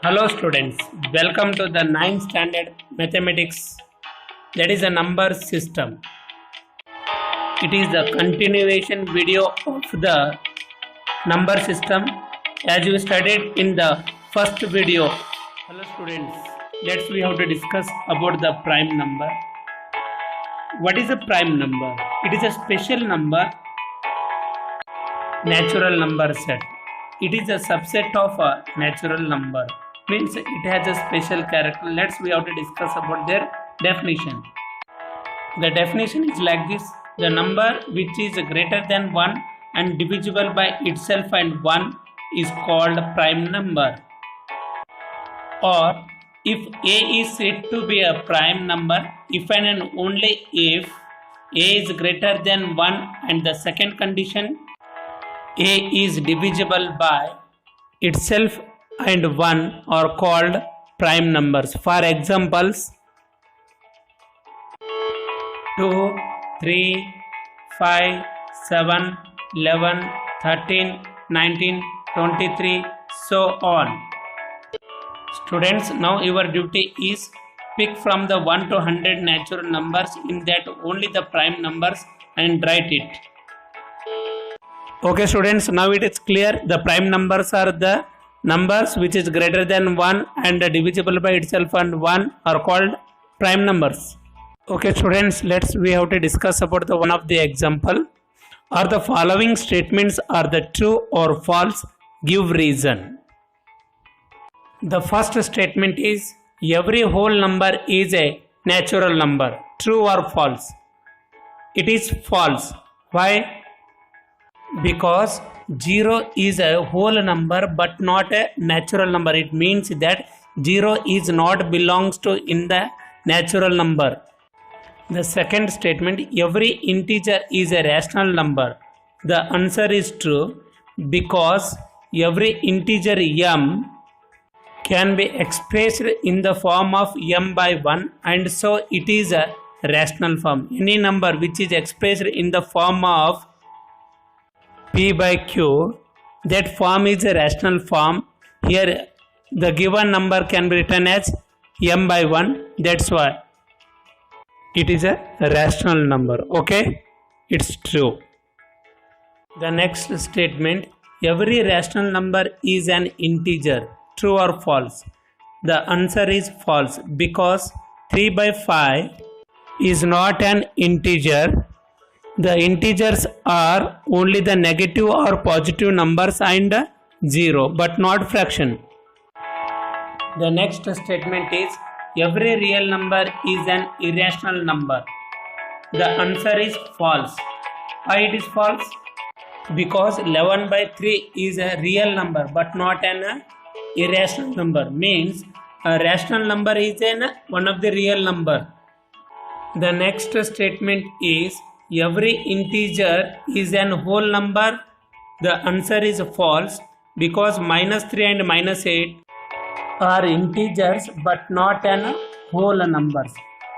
Hello students, welcome to the 9th standard mathematics, that is a number system. It is the continuation video of the number system as you studied in the first video. Hello students, let's we have to discuss about the prime number. What is a prime number? It is a special number, natural number set. It is a subset of a natural number. Means it has a special character. Let's we have to discuss about their definition. The definition is like this: the number which is greater than 1 and divisible by itself and 1 is called prime number. Or if A is said to be a prime number if and only if A is greater than 1 and the second condition A is divisible by itself and 1 are called prime numbers. For examples, 2, 3, 5, 7, 11, 13, 19, 23, so on. Students, now your duty is pick from the 1 to 100 natural numbers, in that only the prime numbers, and write it. Okay students, now it is clear. The prime numbers are the numbers which is greater than 1 and divisible by itself and 1 are called prime numbers. Okay students, we have to discuss about the one of the example. Are the following statements are the true or false? Give reason. The first statement is every whole number is a natural number. True or false? It is false. Why? Because 0 is a whole number but not a natural number. It means that 0 is not belongs to in the natural number. The second statement, every integer is a rational number. The answer is true because every integer m can be expressed in the form of m by 1 and so it is a rational form. Any number which is expressed in the form of P by Q, that form is a rational form. Here the given number can be written as m by 1, that's why it is a rational number. Okay, it's true. The next statement, every rational number is an integer. True or false? The answer is false because 3 by 5 is not an integer. The integers are only the negative or positive numbers and 0 but not fraction. The next statement is every real number is an irrational number. The answer is false. Why it is false? Because 11 by 3 is a real number but not an irrational number. Means a rational number is one of the real number. The next statement is every integer is an whole number. The answer is false because -3 and -8 are integers but not an whole numbers.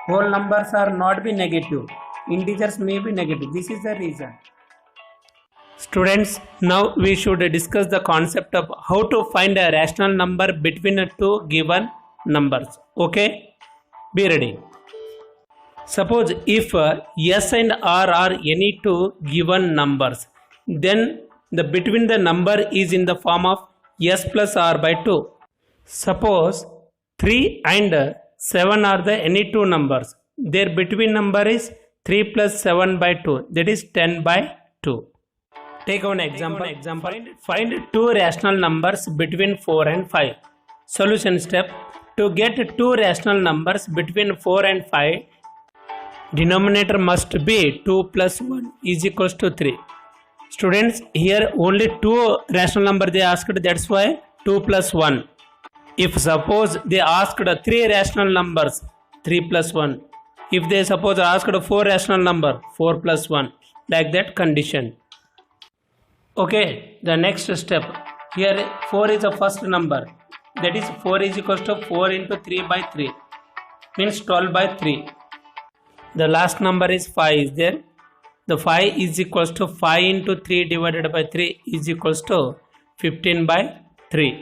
Whole numbers are not be negative. Integers may be negative. This is the reason. Students, now we should discuss the concept of how to find a rational number between two given numbers. Okay, be ready. Suppose if s and r are any two given numbers, then the between the number is in the form of s plus r by 2. Suppose 3 and 7 are the any two numbers. Their between number is 3 plus 7 by 2, that is 10 by 2. Take one example. Find two rational numbers between 4 and 5. Solution step: to get two rational numbers between 4 and 5, denominator must be 2 plus 1 is equals to 3. Students, here only two rational number they asked, that's why 2 plus 1. If suppose they asked 3 rational numbers, 3 plus 1. If they suppose asked 4 rational number, 4 plus 1. Like that condition. Okay, the next step. Here 4 is the first number. That is 4 is equals to 4 into 3 by 3. Means 12 by 3. The last number is 5 is there. The 5 is equals to 5 into 3 divided by 3 is equals to 15 by 3.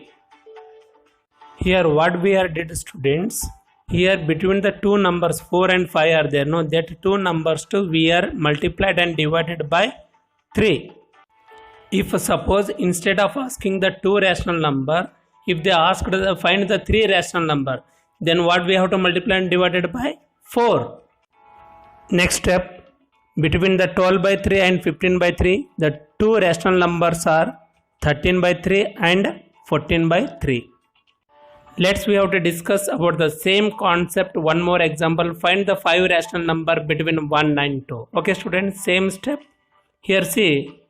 Here what we are did, students, here between the two numbers 4 and 5 are there, no, that two numbers too we are multiplied and divided by 3. If suppose instead of asking the two rational number, if they asked find the three rational number, then what we have to multiply and divided by 4. Next step, between the 12 by 3 and 15 by 3, the two rational numbers are 13 by 3 and 14 by 3. Let's we have to discuss about the same concept. One more example. Find the 5 rational number between 1 and 2. Okay students, same step. Here see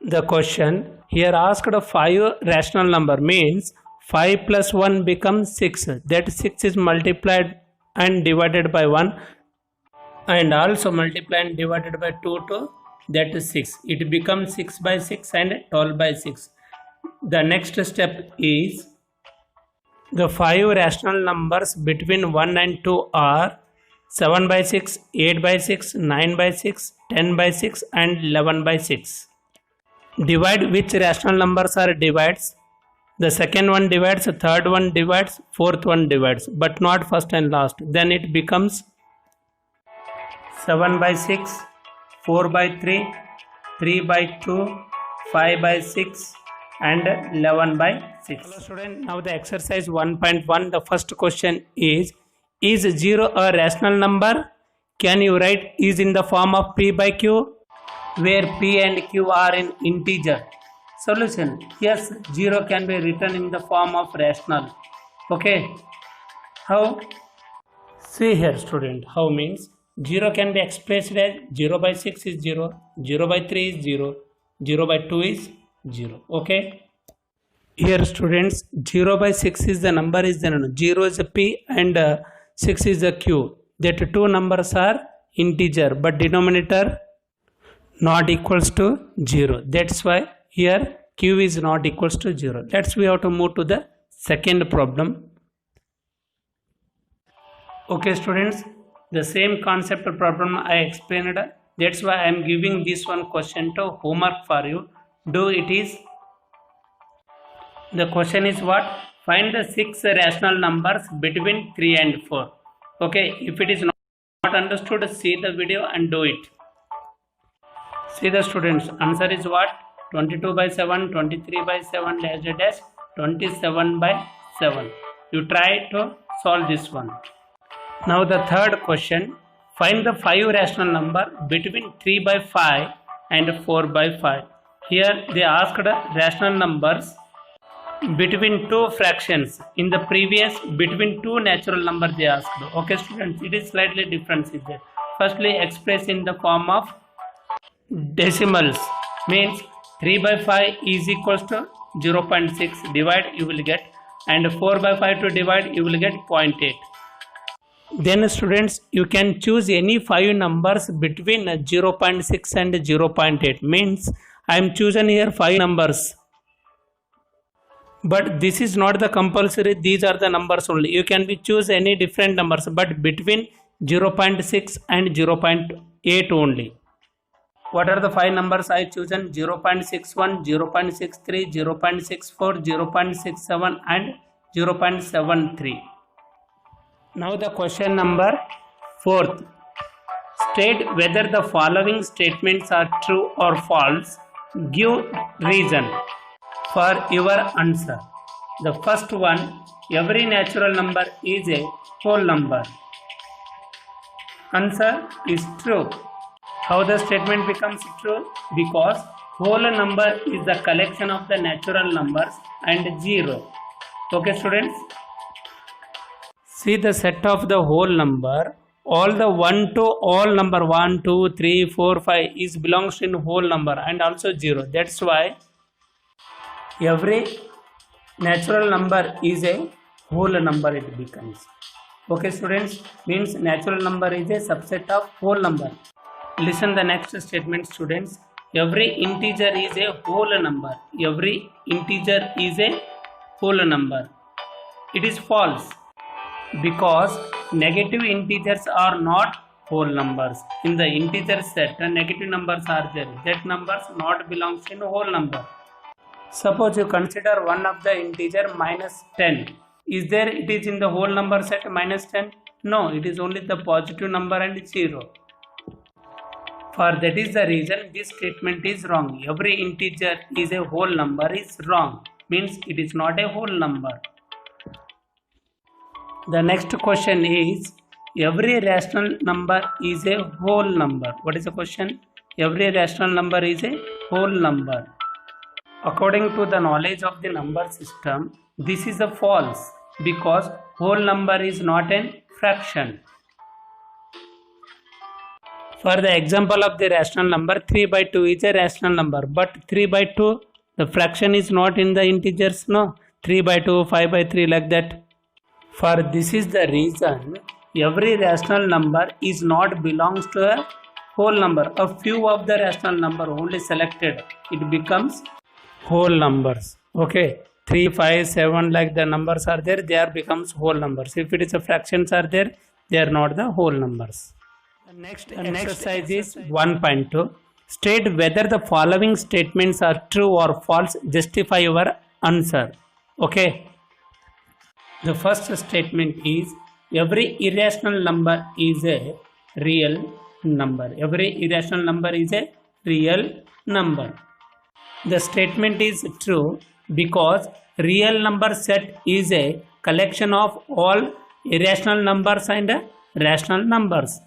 the question. Here asked a 5 rational number means 5 plus 1 becomes 6. That 6 is multiplied and divided by 1 and also multiplied and divided by 2 to that is 6. It becomes 6 by 6 and 12 by 6. The next step is the 5 rational numbers between 1 and 2 are 7 by 6, 8 by 6, 9 by 6, 10 by 6 and 11 by 6. Divide which rational numbers are divides. The second one divides, the third one divides, fourth one divides, but not first and last. Then it becomes 7 by 6, 4 by 3, 3 by 2, 5 by 6 and 11 by 6. Hello student, now the exercise 1.1. The first question is 0 a rational number? Can you write is in the form of p by q, where p and q are in integer? Solution: yes, 0 can be written in the form of rational. Okay, how? See here student, how means 0 can be expressed as 0 by 6 is 0, 0 by 3 is 0, 0 by 2 is 0. Okay, here students, 0 by 6 is the number is the 0 is a p and 6 is a q. That two numbers are integer but denominator not equals to 0. That's why here q is not equals to 0. Let's we have to move to the second problem. Okay students, the same concept problem I explained. That's why I am giving this one question to homework for you. Do it is. The question is what? Find the 6 rational numbers between 3 and 4. Okay, if it is not understood, see the video and do it. See the students, answer is what? 22 by 7, 23 by 7 dash 27 by 7. You try to solve this one. Now the third question, find the 5 rational number between 3 by 5 and 4 by 5. Here they asked rational numbers between two fractions. In the previous, between two natural numbers they asked. Okay students, it is slightly different. Firstly, express in the form of decimals, means 3 by 5 is equals to 0.6, divide you will get, and 4 by 5 to divide you will get 0.8. Then students, you can choose any 5 numbers between 0.6 and 0.8, means I am choosing here 5 numbers, but this is not the compulsory, these are the numbers only. You can be choose any different numbers, but between 0.6 and 0.8 only. What are the 5 numbers I chosen? 0.61, 0.63, 0.64, 0.67 and 0.73. Now the question number 4th. State whether the following statements are true or false. Give reason for your answer. The first one, every natural number is a whole number. Answer is true. How the statement becomes true? Because whole number is the collection of the natural numbers and 0. Okay students? See the set of the whole number. All the 1 to all number 1, 2, 3, 4, 5 is belongs in whole number and also 0. That's why every natural number is a whole number it becomes. Okay students, means natural number is a subset of whole number. Listen the next statement students. Every integer is a whole number. Every integer is a whole number. It is false because negative integers are not whole numbers. In the integer set, negative numbers are there. That numbers not belongs in whole number. Suppose you consider one of the integer minus 10. Is there it is in the whole number set minus 10? No, it is only the positive number and 0. For that is the reason this statement is wrong. Every integer is a whole number is wrong. Means it is not a whole number. The next question is, every rational number is a whole number. What is the question? Every rational number is a whole number. According to the knowledge of the number system, this is a false because whole number is not a fraction. For the example of the rational number, 3 by 2 is a rational number, but 3 by 2, the fraction is not in the integers, no. 3 by 2, 5 by 3 like that. For this is the reason every rational number is not belongs to a whole number. A few of the rational number only selected, it becomes whole numbers. Okay, 3, 5, 7 like the numbers are there, they are becomes whole numbers. If it is a fractions are there, they are not the whole numbers. The next exercise is 1.2. State whether the following statements are true or false. Justify your answer. Okay. The first statement is, every irrational number is a real number. Every irrational number is a real number. The statement is true because real number set is a collection of all irrational numbers and rational numbers.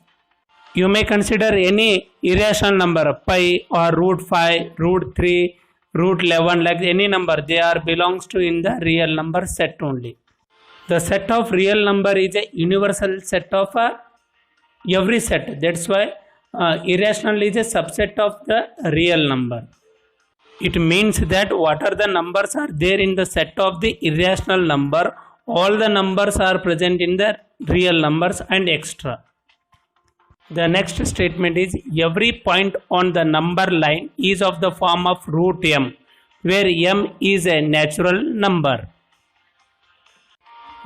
You may consider any irrational number, pi or root 5, root 3, root 11, like any number, they are belongs to in the real number set only. The set of real number is a universal set of every set. That's why irrational is a subset of the real number. It means that what are the numbers are there in the set of the irrational number, all the numbers are present in the real numbers and extra. The next statement is, every point on the number line is of the form of root m, where m is a natural number.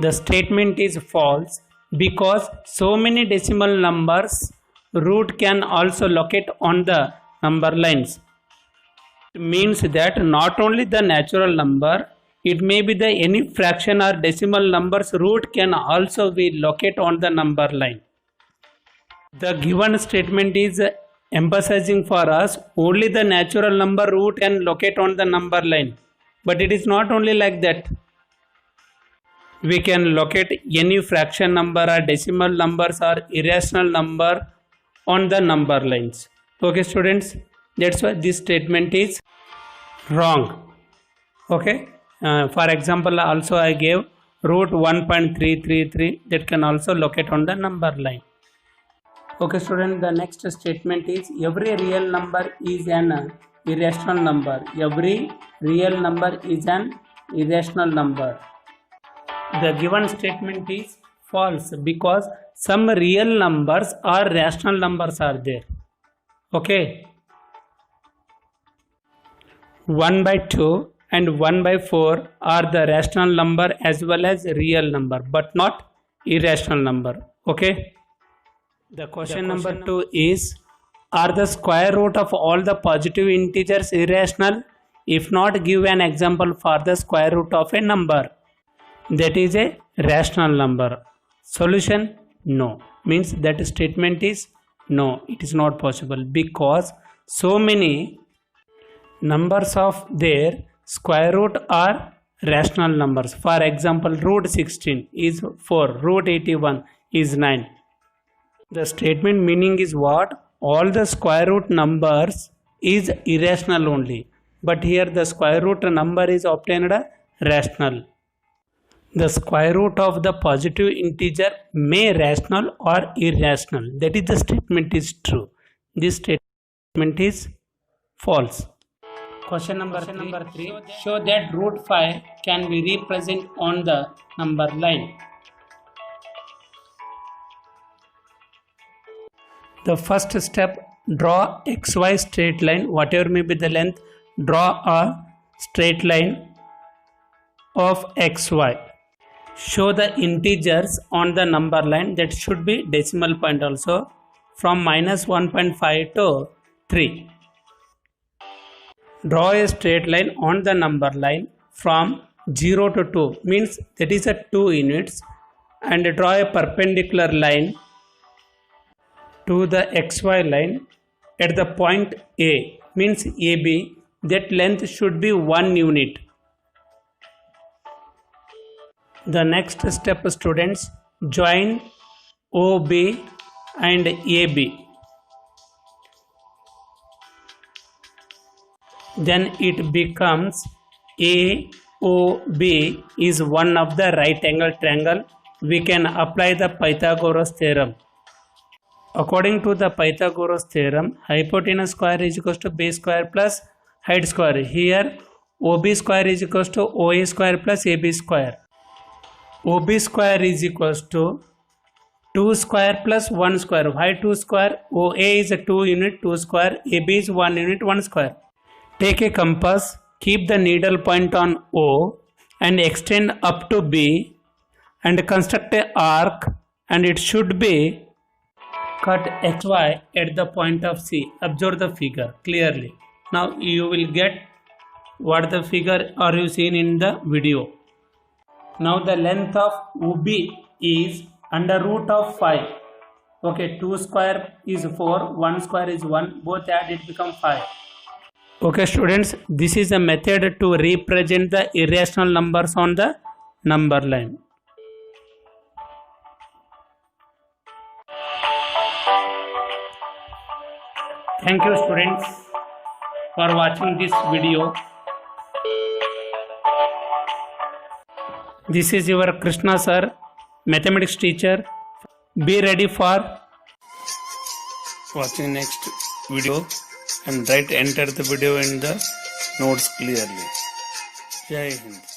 The statement is false because so many decimal numbers root can also locate on the number lines. It means that not only the natural number, it may be the any fraction or decimal numbers root can also be locate on the number line. The given statement is emphasizing for us only the natural number root can locate on the number line. But it is not only like that. We can locate any fraction number or decimal numbers or irrational number on the number lines. Okay students, that's why this statement is wrong. Okay, for example also I gave root 1.333, that can also locate on the number line. Okay student, the next statement is, every real number is an irrational number. Every real number is an irrational number. The given statement is false because some real numbers or rational numbers are there. Okay. 1 by 2 and 1 by 4 are the rational number as well as real number, but not irrational number. Okay. The question number 2 is, are the square root of all the positive integers irrational? If not, give an example for the square root of a number that is a rational number. Solution: no. Means that statement is no, it is not possible because so many numbers of their square root are rational numbers. For example, root 16 is 4, root 81 is 9. The statement meaning is what? All the square root numbers is irrational only, but here the square root number is obtained rational. The square root of the positive integer may rational or irrational. That is the statement is true. This statement is false. Question number 3. Show that root 5 can be represented on the number line. The first step, draw xy straight line, whatever may be the length, draw a straight line of xy. Show the integers on the number line, that should be decimal point also, from minus 1.5 to 3. Draw a straight line on the number line from 0 to 2 means that is a 2 units, and draw a perpendicular line to the xy line at the point A means AB. That length should be 1 unit. The next step, students, join OB and AB. Then it becomes AOB is one of the right angle triangle. We can apply the Pythagoras theorem. According to the Pythagoras theorem, hypotenuse square is equals to base square plus height square. Here OB square is equals to OA square plus AB square. OB square is equals to 2 square plus 1 square. Why 2 square? OA is a 2 unit, 2 square. AB is 1 unit, 1 square. Take a compass, keep the needle point on O and extend up to B and construct a arc, and it should be cut XY at the point of C. Observe the figure clearly. Now you will get what the figure are you seen in the video. Now the length of OB is under root of 5. Okay, 2 square is 4, 1 square is 1, both add it become 5. Okay students, this is a method to represent the irrational numbers on the number line. Thank you students for watching this video. This is your Krishna sir, mathematics teacher. Be ready for watching next video and enter the video in the notes clearly. Jai Hind.